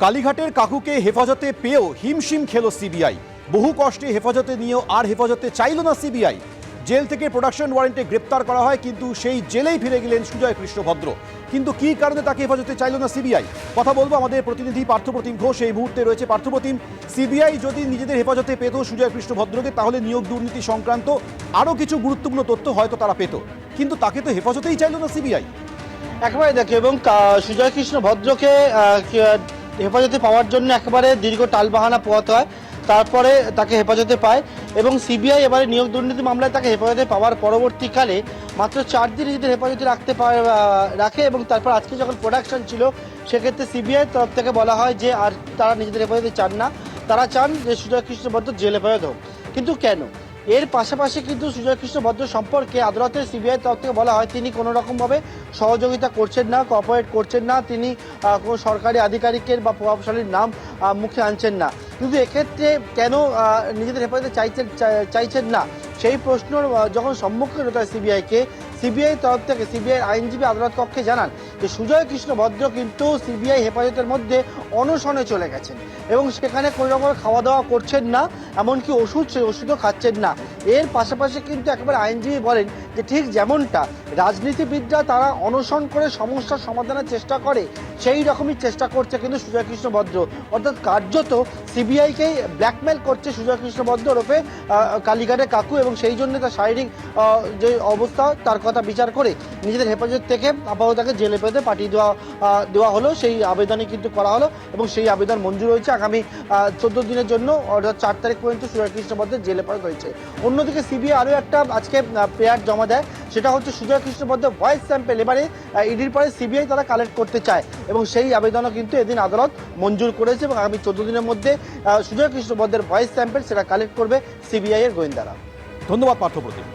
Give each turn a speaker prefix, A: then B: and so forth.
A: কালীঘাটের কাকুকে হেফাজতে পেয়েও হিমশিম খেল সিবিআই। বহু কষ্টে হেফাজতে নিয়েও আর হেফাজতে চাইল না সিবিআই। জেল থেকে প্রোডাকশন ওয়ারেন্টে গ্রেপ্তার করা হয়, কিন্তু সেই জেলেই ফিরে গেলেন সুজয় কৃষ্ণ ভদ্র। কিন্তু কী কারণে তাকে হেফাজতে চাইল না সিবিআই, কথা বলবো আমাদের প্রতিনিধি পার্থপ্রতিম ঘোষ এই মুহূর্তে রয়েছে। পার্থপ্রতিম, সিবিআই যদি নিজেদের হেফাজতে পেত সুজয় কৃষ্ণ ভদ্রকে, তাহলে নিয়োগ দুর্নীতি সংক্রান্ত আরও কিছু গুরুত্বপূর্ণ তথ্য হয়তো তারা পেত, কিন্তু তাকে তো হেফাজতেই চাইল না সিবিআই।
B: একেবারে দেখে এবং সুজয় কৃষ্ণ ভদ্রকে হেফাজতে পাওয়ার জন্য একেবারে দীর্ঘ টালবাহানা পোহাতে হয়, তারপরে তাকে হেফাজতে পায় এবং সিবিআই এবারে নিয়োগ দুর্নীতি মামলায় তাকে হেফাজতে পাওয়ার পরবর্তীকালে মাত্র 4 দিন নিজেদের হেফাজতে রাখে এবং তারপর আজকে যখন প্রোডাকশন ছিল সেক্ষেত্রে সিবিআই তরফ থেকে বলা হয় যে আর তারা নিজেদের হেফাজতে চান না, তারা চান যে সুজয় কৃষ্ণ ভদ্র জেল হেফাজত হোক। কিন্তু কেন? এর পাশাপাশি কিন্তু সুজয় কৃষ্ণ ভদ্র সম্পর্কে আদালতের সিবিআই তরফ থেকে বলা হয় তিনি কোনো রকমভাবে সহযোগিতা করছেন না, কোঅপারেট করছেন না, তিনি কোনো সরকারি আধিকারিকের বা প্রভাবশালীর নাম মুখে আনছেন না। কিন্তু এক্ষেত্রে কেন নিজেদের হেফাজতে চাইছেন না সেই প্রশ্নর যখন সম্মুখীন হতে হয় সিবিআই তরফ থেকে সিবিআই আইনজীবী আদালত কক্ষে জানান যে সুজয় কৃষ্ণ ভদ্র কিন্তু সিবিআই হেফাজতের মধ্যে অনশনে চলে গেছেন এবং সেখানে কোনো রকম খাওয়া দাওয়া করছেন না, এমনকি ওষুধও খাচ্ছেন না। এর পাশাপাশি কিন্তু একেবারে আইনজীবী বলেন যে ঠিক যেমনটা রাজনীতিবিদরা তারা অনশন করে সমস্যার সমাধানের চেষ্টা করে, সেই রকমই চেষ্টা করছে কিন্তু সুজয় কৃষ্ণ ভদ্র, অর্থাৎ কার্যত সিবিআইকেই ব্ল্যাকমেল করছে সুজয় কৃষ্ণ ভদ্র ওরফে কালীঘাটের কাকু, এবং সেই জন্য তার শারীরিক যে অবস্থা তার কথা বিচার করে নিজেদের হেফাজত থেকে আপাতত তাকে জেল হেফাজতে পাঠিয়ে দেওয়া হলো। সেই আবেদনই কিন্তু করা হলো এবং সেই আবেদন মঞ্জুর হয়েছে। আগামী 14 দিনের জন্য অর্থাৎ 4 তারিখ পর্যন্ত সুজয় কৃষ্ণ ভদ্রের জেল হেফাজত হয়েছে। অন্যদিকে সিবিআই আরও একটা আজকে পেয়ার জমা দেয়, সেটা হচ্ছে সুজয় কৃষ্ণ ভদ্রের ভয়েস স্যাম্পেল। এবারে ইডির পরে সিবিআই তারা কালেক্ট করতে চায় এবং সেই আবেদনও কিন্তু এদিন আদালত মঞ্জুর করেছে এবং আগামী 14 দিনের মধ্যে সুজয় কৃষ্ণ ভদ্রের ভয়েস স্যাম্পেল সেটা কালেক্ট করবে সিবিআই এর গোয়েন্দারা।
A: ধন্যবাদ পার্থপ্রতিম।